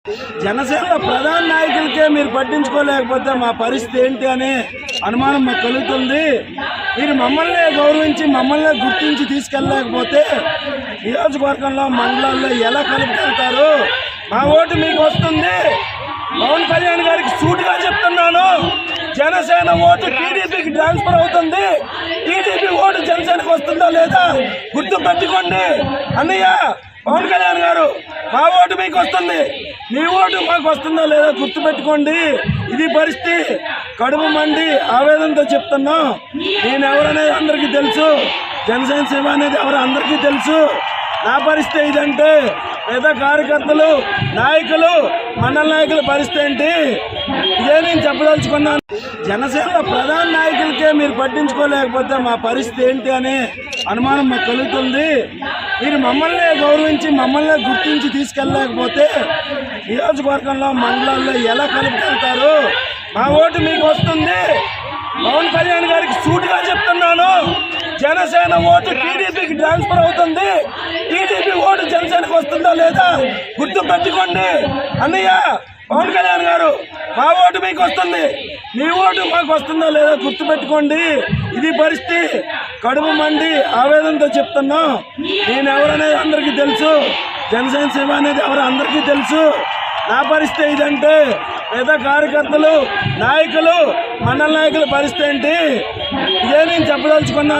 జనసేన ప్రధాన నాయకులకే మీరు పట్టించుకోలేకపోతే మా పరిస్థితి ఏంటి అనే అనుమానం మాకు కలుగుతుంది. మీరు మమ్మల్ని గౌరవించి మమ్మల్ని గుర్తించి తీసుకెళ్ళలేకపోతే నియోజకవర్గంలో మండలాల్లో ఎలా కలుపుకెళ్తారు? మా ఓటు మీకు వస్తుంది. పవన్ కళ్యాణ్ గారికి సూటిగా చెప్తున్నాను, జనసేన ఓటు టీడీపీకి ట్రాన్స్ఫర్ అవుతుంది. టీడీపీ ఓటు జనసేనకు వస్తుందా లేదా గుర్తు పెట్టుకోండి. అన్నయ్య పవన్ కళ్యాణ్ గారు, మా ఓటు మీకు వస్తుంది, మీ ఓటు మాకు వస్తుందా లేదా గుర్తుపెట్టుకోండి. ఇది పరిస్థితి. కడుపు మండి ఆవేదనతో చెప్తున్నాం. నేను ఎవరనేది అందరికీ తెలుసు, జనసేన సేవ అనేది ఎవరు అందరికీ తెలుసు. నా పరిస్థితి ఇదంటే పేద కార్యకర్తలు, నాయకులు, మండల నాయకుల పరిస్థితి ఏంటి ఇదే నేను చెప్పదలుచుకున్నాను. జనసేన ప్రధాన నాయకులకే మీరు పట్టించుకోలేకపోతే మా పరిస్థితి ఏంటి అనే అనుమానం మాకు కలుగుతుంది. మీరు మమ్మల్ని గౌరవించి మమ్మల్ని గుర్తించి తీసుకెళ్ళలేకపోతే నియోజకవర్గంలో మండలాల్లో ఎలా కలుపుకెళ్తారు? మా ఓటు మీకు వస్తుంది. పవన్ కళ్యాణ్ గారికి సూటిగా చెప్తున్నాను, జనసేన ఓటు టీడీపీకి ట్రాన్స్ఫర్ అవుతుంది. టీడీపీ ఓటు జనసేనకు వస్తుందా లేదా గుర్తు పెట్టుకోండి. అన్నయ్య పవన్ కళ్యాణ్ గారు, మా ఓటు మీకు వస్తుంది, మీ ఓటు మాకు వస్తుందా లేదా గుర్తు పెట్టుకోండి. ఇది పరిస్థితి. కడుపు మండి ఆవేదనతో చెప్తున్నాం. నేను ఎవరనేది అందరికీ తెలుసు, జనసేన సేవ అనేది ఎవరు అందరికీ తెలుసు. నా పరిస్థితి ఇదంటే పేద కార్యకర్తలు, నాయకులు, మండల నాయకుల పరిస్థితి ఏంటి ఇదే నేను చెప్పదలుచుకున్నాను.